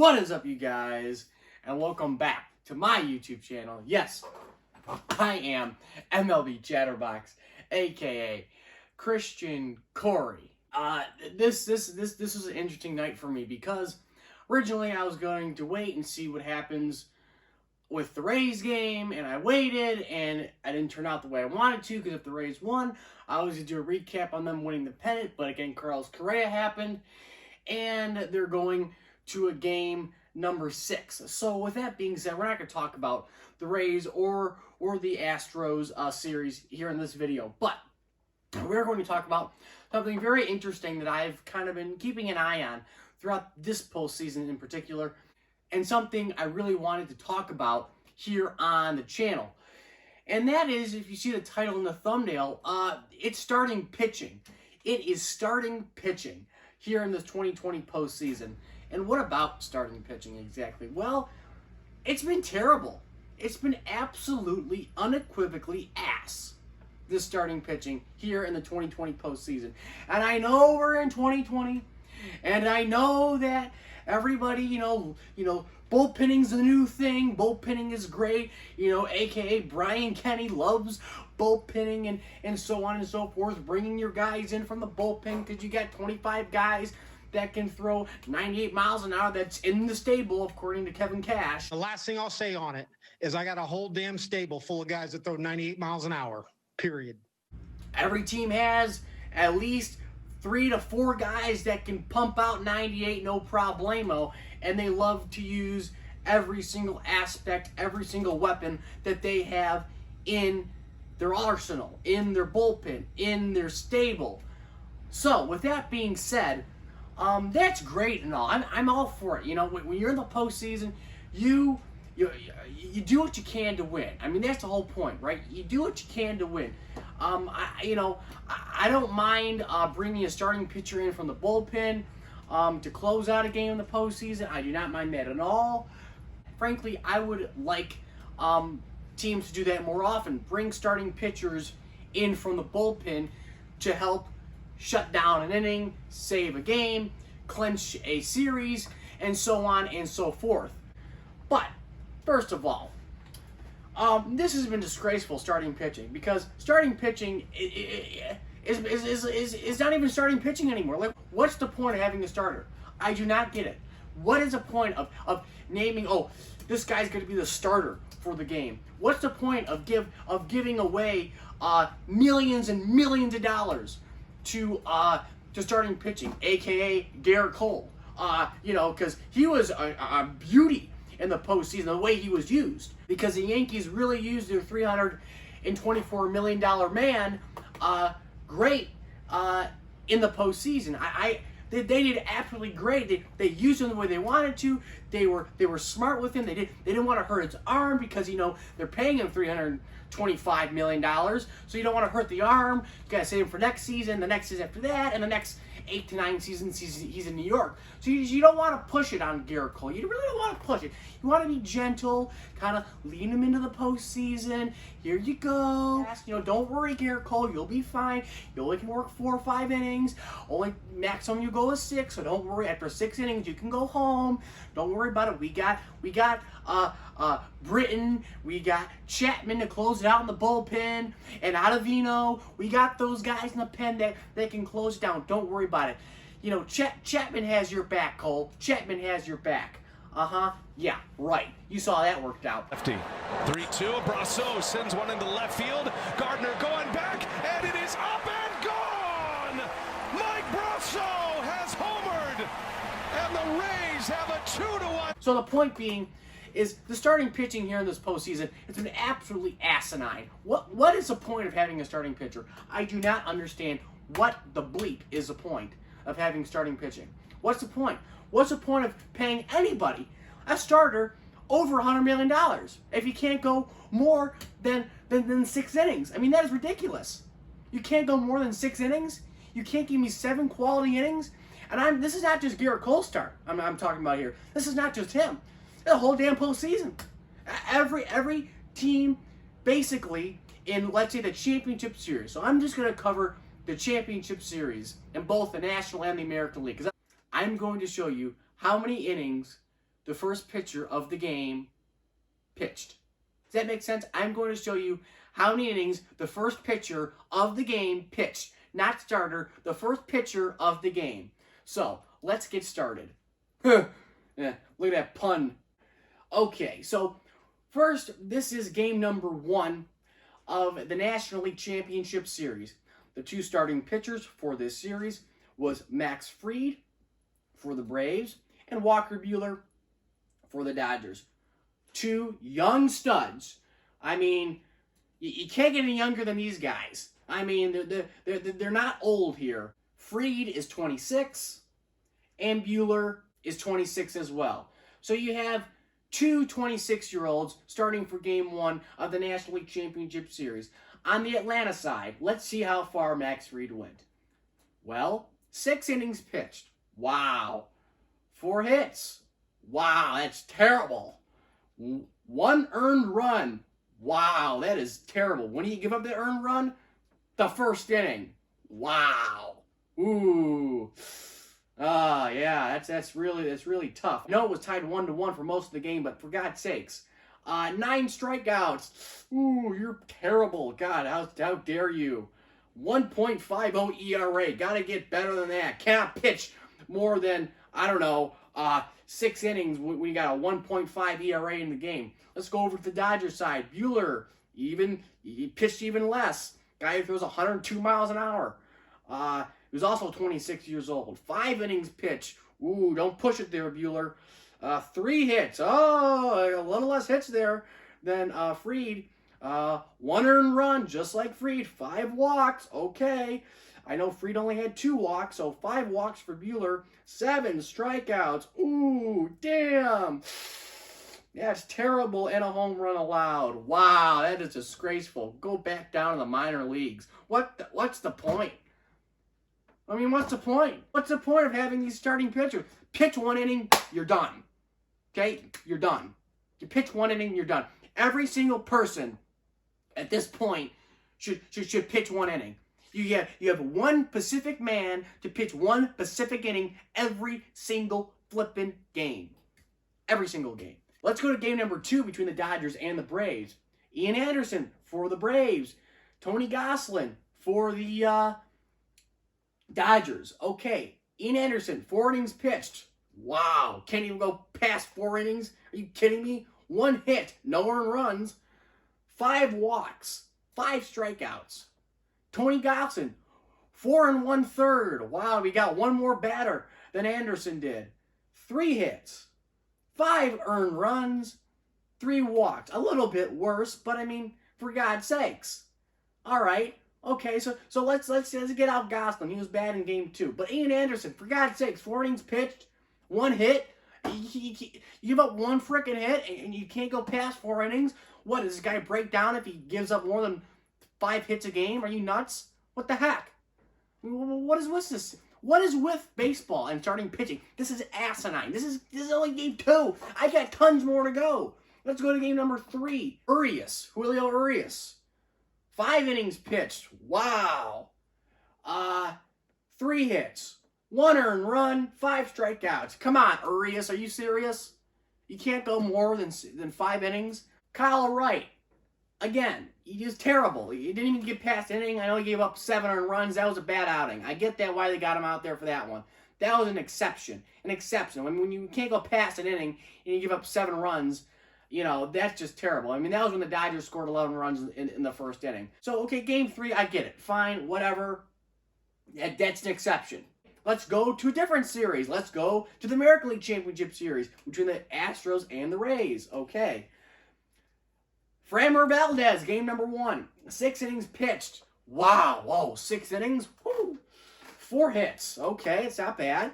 What is up, you guys? And welcome back to my YouTube channel. Yes, I am MLB Chatterbox, aka Christian Corey. This was an interesting night for me because originally I was going to wait and see what happens with the Rays game, and I waited, and I didn't turn out the way I wanted to, because if the Rays won, I was going to do a recap on them winning the pennant, but again, Carlos Correa happened, and they're going to a game number 6. So with that being said, we're not going to talk about the Rays or the Astros series here in this video, but we're going to talk about something very interesting that I've kind of been keeping an eye on throughout this postseason in particular, and something I really wanted to talk about here on the channel. And that is, if you see the title in the thumbnail, it's starting pitching. It is starting pitching here in this 2020 postseason. And what about starting pitching exactly? Well, it's been terrible. It's been absolutely, unequivocally ass, this starting pitching here in the 2020 postseason. And I know we're in 2020, and I know that everybody, you know, bullpenning's the new thing. Bullpenning is great. AKA Brian Kenny loves bullpenning and so on and so forth. Bringing your guys in from the bullpen because you got 25 guys that can throw 98 miles an hour that's in the stable, according to Kevin Cash. The last thing I'll say on it is I got a whole damn stable full of guys that throw 98 miles an hour, period. Every team has at least 3 to 4 guys that can pump out 98 no problemo, and they love to use every single aspect, every single weapon that they have in their arsenal, in their bullpen, in their stable. So with that being said, that's great and all. I'm all for it. When you're in the postseason, you do what you can to win. I mean, that's the whole point, right? You do what you can to win. I don't mind bringing a starting pitcher in from the bullpen to close out a game in the postseason. I do not mind that at all. Frankly, I would like teams to do that more often. Bring starting pitchers in from the bullpen to help shut down an inning, save a game, clinch a series, and so on and so forth. But first of all, this has been disgraceful, starting pitching, because starting pitching is not even starting pitching anymore. Like, what's the point of having a starter? I do not get it. What is the point of naming, oh, this guy's going to be the starter for the game? What's the point of giving away millions and millions of dollars to starting pitching, aka Garrett Cole? Because he was a beauty in the postseason, the way he was used, because the Yankees really used their $324 million man great in the postseason. They did absolutely great. They used him the way they wanted to. They were smart with him. They didn't want to hurt his arm, because they're paying him $325 million, so you don't want to hurt the arm. You gotta save him for next season, the next season after that, and the next 8 to 9 seasons he's in New York. So you don't want to push it on Garrett Cole. You really don't want to push it. You want to be gentle, kind of lead him into the postseason. Here you go. Don't worry, Garrett Cole. You'll be fine. You only can work 4 or 5 innings. Only maximum you go is 6. So don't worry. After 6 innings, you can go home. Don't worry about it. We got Britton. We got Chapman to close it out in the bullpen, and Ottavino. We got those guys in the pen that can close it down. Don't worry about it. Chapman has your back, Cole. Chapman has your back. Yeah, right. You saw that worked out. Lefty. 3-2. Brasso sends one into left field. Gardner going back, and it is up and gone! Mike Brasso has homered, and the Rays have a 2-1. So the point being is the starting pitching here in this postseason, it's been absolutely asinine. What is the point of having a starting pitcher? I do not understand what the bleep is the point of having starting pitching. What's the point? What's the point of paying anybody, a starter, over $100 million if you can't go more than 6 innings? I mean, that is ridiculous. You can't go more than 6 innings? You can't give me 7 quality innings? And this is not just Garrett Cole's start I'm talking about here. This is not just him. The whole damn postseason. Every team, basically, in, let's say, the championship series. So I'm just going to cover the championship series in both the National and the American League, because I'm going to show you how many innings the first pitcher of the game pitched. Does that make sense? I'm going to show you how many innings the first pitcher of the game pitched. Not starter, the first pitcher of the game. So, let's get started. Yeah, look at that pun. Okay, so first, this is game number 1 of the National League Championship Series. The 2 starting pitchers for this series was Max Fried for the Braves and Walker Buehler for the Dodgers. 2 young studs. I mean, you can't get any younger than these guys. I mean, they're not old here. Fried is 26, and Buehler is 26 as well. So you have 2 26-year-olds starting for Game 1 of the National League Championship Series. On the Atlanta side, let's see how far Max Fried went. Well, 6 innings pitched. Wow. 4 hits. Wow, that's terrible. 1 earned run. Wow, that is terrible. When do you give up the earned run? The first inning. Wow. Ooh. Yeah, that's really tough. I know it was tied 1-1 for most of the game, but for God's sakes. 9 strikeouts. Ooh, you're terrible. God, how dare you. 1.50 ERA. Gotta get better than that. Cannot pitch more than, I don't know, 6 innings when you got a 1.5 ERA in the game. Let's go over to the Dodgers side. Buehler, he pitched even less. Guy who throws 102 miles an hour. He was also 26 years old. 5 innings pitched. Ooh, don't push it there, Buehler. 3 hits. Oh, a little less hits there than Fried. 1 earned run, just like Fried. 5 walks. Okay. I know Fried only had 2 walks, so 5 walks for Buehler. 7 strikeouts. Ooh, damn. That's terrible, and a home run allowed. Wow, that is disgraceful. Go back down to the minor leagues. What's the point? I mean, what's the point? What's the point of having these starting pitchers? Pitch 1 inning, you're done. Okay? You're done. You pitch 1 inning, you're done. Every single person at this point should pitch 1 inning. You have 1 Pacific man to pitch 1 Pacific inning every single flippin' game. Every single game. Let's go to game number 2 between the Dodgers and the Braves. Ian Anderson for the Braves. Tony Gonsolin for the Dodgers. Okay, Ian Anderson, 4 innings pitched. Wow, can't even go past 4 innings. Are you kidding me? 1 hit, no earned runs, 5 walks, 5 strikeouts. Tony Gonsolin, 4 1/3. Wow, we got 1 more batter than Anderson did. 3 hits, 5 earned runs, 3 walks. A little bit worse, but I mean, for God's sakes. All right. Okay, so let's get out Gonsolin. He was bad in game 2. But Ian Anderson, for God's sakes, 4 innings pitched, 1 hit. You give up 1 frickin' hit, and you can't go past 4 innings? What, does this guy break down if he gives up more than 5 hits a game? Are you nuts? What the heck? What is with this? What is with baseball and starting pitching? This is asinine. This is only game 2. I got tons more to go. Let's go to game number 3. Julio Urias. 5 innings pitched. Wow. 3 hits. 1 earned run. 5 strikeouts. Come on, Urias. Are you serious? You can't go more than 5 innings? Kyle Wright. Again, he is terrible. He didn't even get past inning. I know he gave up 7 earned runs. That was a bad outing. I get that, why they got him out there for that one. That was an exception. An exception. I mean, when you can't go past an inning and you give up 7 runs, you know, that's just terrible. I mean, that was when the Dodgers scored 11 runs in the first inning. So, okay, game 3, I get it. Fine, whatever. That's an exception. Let's go to a different series. Let's go to the American League Championship Series between the Astros and the Rays. Okay. Framber Valdez, game number 1. 6 innings pitched. Wow. Whoa, 6 innings? Woo. 4 hits. Okay, it's not bad.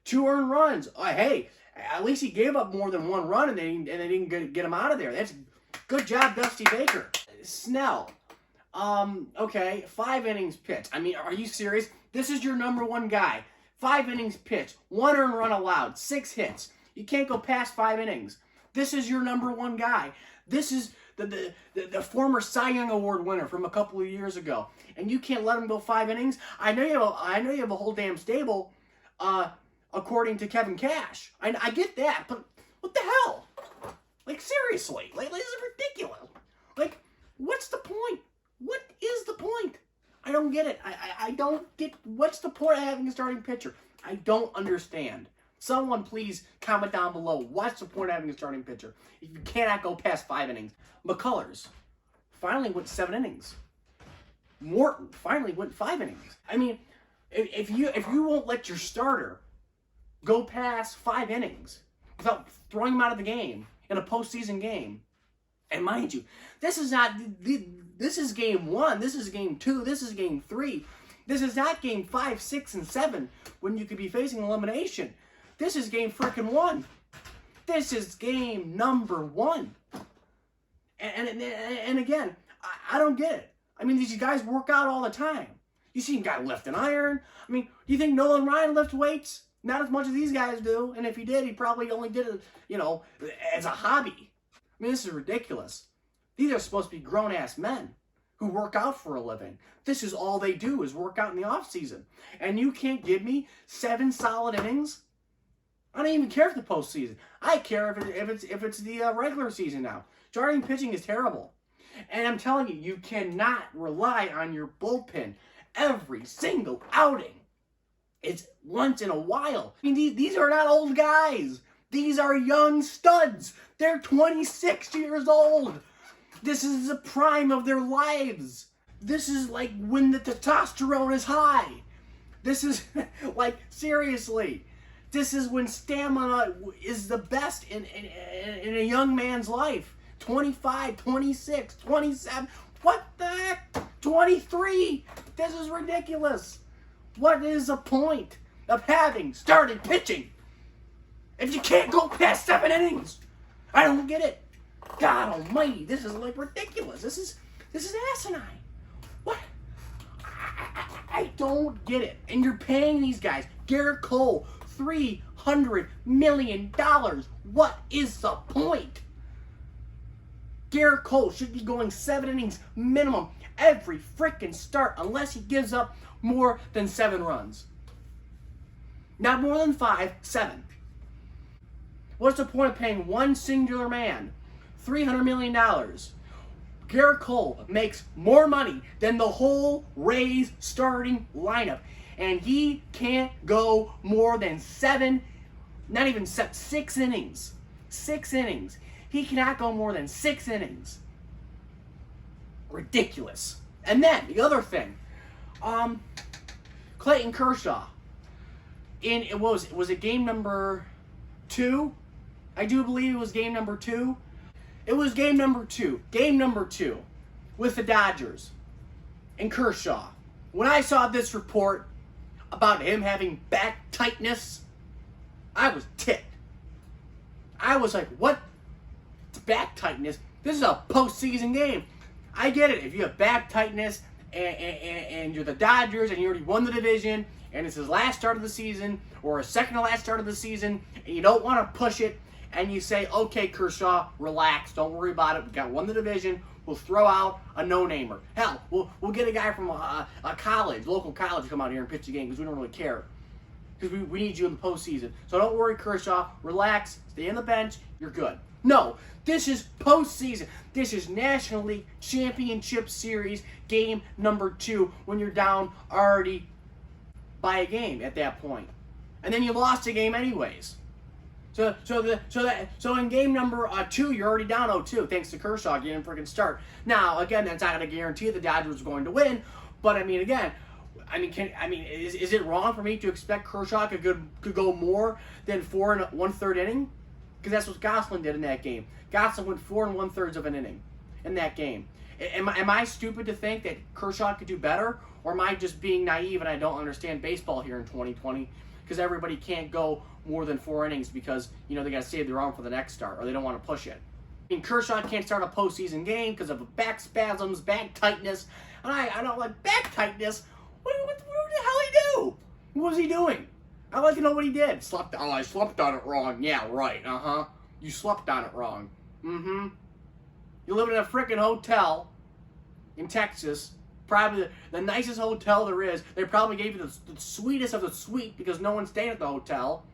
2 earned runs. Hey, at least he gave up more than 1 run and they didn't get him out of there. That's good job, Dusty Baker. Snell. Okay, 5 innings pitched. I mean, are you serious? This is your number 1 guy. 5 innings pitched. 1 earned run allowed. 6 hits. You can't go past 5 innings. This is your number 1 guy. This is the former Cy Young Award winner from a couple of years ago, and you can't let him go 5 innings. I know you have a whole damn stable, according to Kevin Cash. I get that, but What the hell? Like, seriously. Like, this is ridiculous. Like, what's the point? What is the point? I don't get it. I don't get, what's the point of having a starting pitcher? I don't understand. Someone please comment down below. What's the point of having a starting pitcher if you cannot go past 5 innings? McCullers finally went 7 innings. Morton finally went 5 innings. I mean, if you won't let your starter go past 5 innings without throwing him out of the game in a postseason game, and mind you, this is game 1, this is game 2, this is game 3. This is not game 5, 6, and 7 when you could be facing elimination. This is game frickin' 1. This is game number 1. And again, I don't get it. I mean, these guys work out all the time. You see a guy lift an iron. I mean, do you think Nolan Ryan lifts weights? Not as much as these guys do. And if he did, he probably only did it, as a hobby. I mean, this is ridiculous. These are supposed to be grown-ass men who work out for a living. This is all they do is work out in the off-season. And you can't give me 7 solid innings? I don't even care if the postseason. I care if it's the regular season now. Starting pitching is terrible. And I'm telling you, you cannot rely on your bullpen every single outing. It's once in a while. I mean, these are not old guys. These are young studs. They're 26 years old. This is the prime of their lives. This is like when the testosterone is high. This is like, seriously. This is when stamina is the best in a young man's life. 25, 26, 27, what the heck? 23. This is ridiculous. What is the point of having started pitching if you can't go past 7 innings? I don't get it. God almighty, this is like ridiculous. This is asinine. What? I don't get it. And you're paying these guys, Garrett Cole, $300 million. What is the point? Garrett Cole should be going 7 innings minimum every freaking start unless he gives up more than 7 runs. Not more than 5, 7. What's the point of paying one singular man $300 million? Garrett Cole makes more money than the whole Rays starting lineup. And he can't go more than 7, not even 7, 6 innings. 6 innings. He cannot go more than 6 innings. Ridiculous. And then, the other thing. Clayton Kershaw. Was it game number 2? I do believe it was game number 2. It was game number 2. Game number 2. With the Dodgers. And Kershaw. When I saw this report about him having back tightness, I was ticked. I was like, what? Back tightness? This is a postseason game. I get it. If you have back tightness and you're the Dodgers and you already won the division and it's his last start of the season or a second to last start of the season and you don't want to push it and you say, okay, Kershaw, relax. Don't worry about it. We won the division. We'll throw out a no-namer. Hell, we'll get a guy from a college, local college, to come out here and pitch the game because we don't really care. Because we need you in the postseason. So don't worry, Kershaw. Relax. Stay on the bench. You're good. No, this is postseason. This is National League Championship Series game number 2 when you're down already by a game at that point. And then you lost a game anyways. So in game number 2, you're already down 0-2 thanks to Kershaw getting a freaking start. Now, again, that's not going to guarantee the Dodgers are going to win, but I mean, again, is it wrong for me to expect Kershaw could go more than 4 1/3 inning? Because that's what Gosselin did in that game. Gosselin went 4 1/3 of an inning in that game. Am I stupid to think that Kershaw could do better? Or am I just being naive and I don't understand baseball here in 2020? Because everybody can't go more than 4 innings because, they got to save their arm for the next start or they don't want to push it. I mean, Kershaw can't start a postseason game because of back spasms, back tightness. And I don't like back tightness. What the hell did he do? What was he doing? I'd like to know what he did. I slept on it wrong. Yeah, right. You slept on it wrong. You live in a freaking hotel in Texas. Probably the nicest hotel there is. They probably gave you the sweetest of the sweet because no one's staying at the hotel.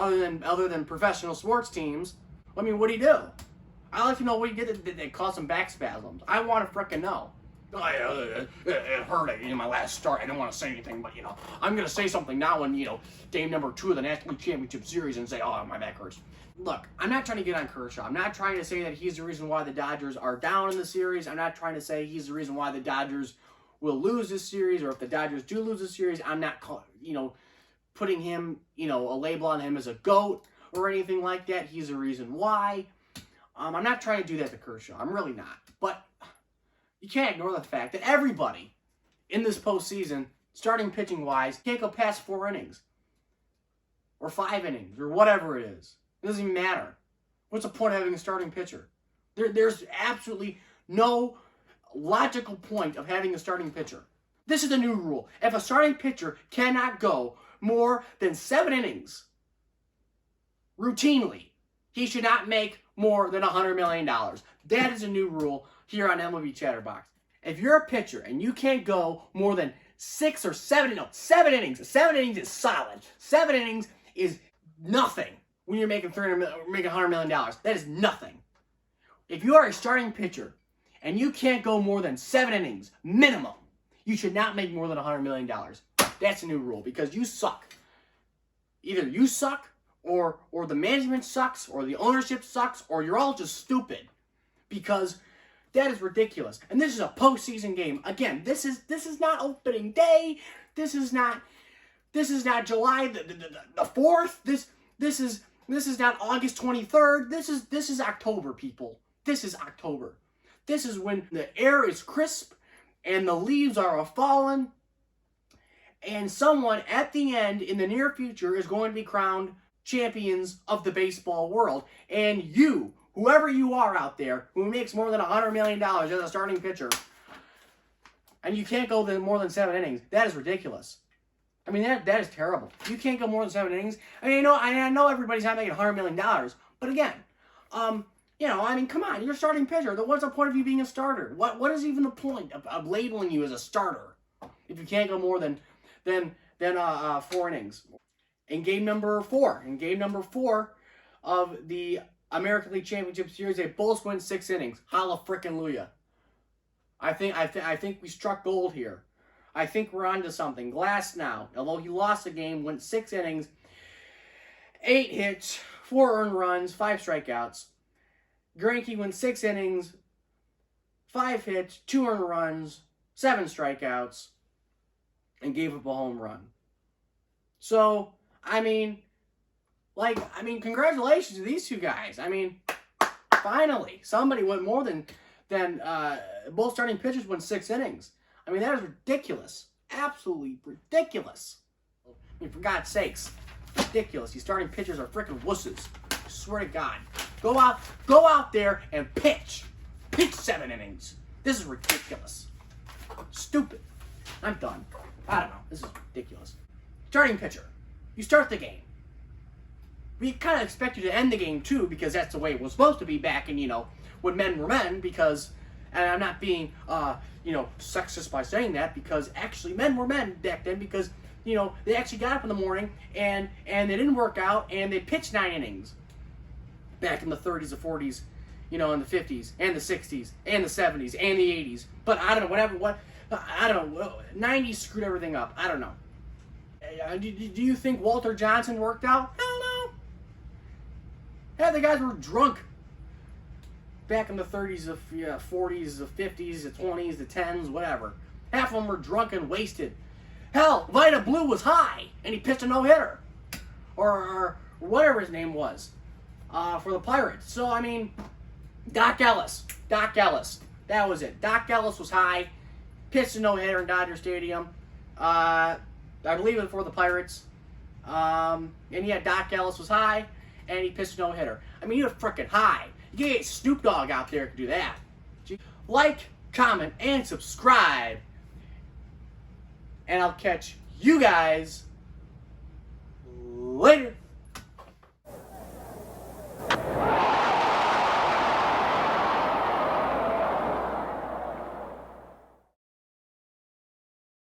other than professional sports teams. I mean, what'd he do? I'd like to know what he did that caused some back spasms. I want to frickin' know. It hurt in my last start. I didn't want to say anything, but, I'm going to say something now in, game number 2 of the National League Championship Series and say, oh, my back hurts. Look, I'm not trying to get on Kershaw. I'm not trying to say that he's the reason why the Dodgers are down in the series. I'm not trying to say he's the reason why the Dodgers will lose this series, or if the Dodgers do lose this series, I'm not, putting him, a label on him as a GOAT or anything like that. He's the reason why. I'm not trying to do that to Kershaw. I'm really not. But you can't ignore the fact that everybody in this postseason, starting pitching-wise, can't go past 4 innings. Or 5 innings, or whatever it is. It doesn't even matter. What's the point of having a starting pitcher? There's absolutely no logical point of having a starting pitcher. This is the new rule. If a starting pitcher cannot go more than 7 innings routinely, he should not make more than $100 million. That is a new rule here on MLB Chatterbox. If you're a pitcher and you can't go more than 6 or 7, no, 7 innings. 7 innings is solid. 7 innings is nothing when you're making $100 million. That is nothing. If you are a starting pitcher and you can't go more than 7 innings minimum, you should not make more than $100 million. That's a new rule because you suck. Either you suck, or the management sucks, or the ownership sucks, or you're all just stupid. Because that is ridiculous. And this is a postseason game. Again, this is not opening day. This is not July the 4th. This is not August 23rd. This is October, people. This is October. This is when the air is crisp and the leaves are fallen, and someone at the end in the near future is going to be crowned champions of the baseball world. And you, whoever you are out there who makes more than $100 million as a starting pitcher, and you can't go more than 7 innings, that is ridiculous. I mean, that is terrible. You can't go more than 7 innings. I mean, I know everybody's not making $100 million, but again, come on, you're a starting pitcher. What's the point of you being a starter? What is even the point of labeling you as a starter if you can't go more than 4 innings? In game number 4 of the American League Championship Series, they both went 6 innings. Hallelujah. I think we struck gold here. I think we're onto something. Glass now, although he lost the game, went 6 innings, 8 hits, 4 earned runs, 5 strikeouts. Greinke went 6 innings, 5 hits, 2 earned runs, 7 strikeouts, and gave up a home run. So, congratulations to these 2 guys. Finally, somebody went more than both starting pitchers went 6 innings. That is ridiculous. Absolutely ridiculous. For God's sakes, ridiculous. These starting pitchers are freaking wusses. I swear to God. Go out there and pitch. Pitch 7 innings. This is ridiculous. Stupid. I'm done. I don't know. This is ridiculous. Starting pitcher. You start the game. We kind of expect you to end the game too, because that's the way it was supposed to be back in, when men were men, because, and I'm not being, sexist by saying that, because actually men were men back then, because, they actually got up in the morning and they didn't work out and they pitched 9 innings back in the 30s, the 40s, in the 50s and the 60s and the 70s and the 80s. But I don't know, I don't know, 90s screwed everything up. I don't know. Do you think Walter Johnson worked out? Hell no. Yeah, the guys were drunk back in the 30s, the 40s, the 50s, the 20s, the 10s, whatever. Half of them were drunk and wasted. Hell, Vita Blue was high, and he pitched a no-hitter. Or whatever his name was for the Pirates. So, Doc Ellis. That was it. Doc Ellis was high, pitched a no-hitter in Dodger Stadium. I believe it was for the Pirates. And yeah, Doc Ellis was high, and he pitched a no-hitter. He was freaking high. You can get Snoop Dogg out there to do that. Like, comment, and subscribe. And I'll catch you guys later.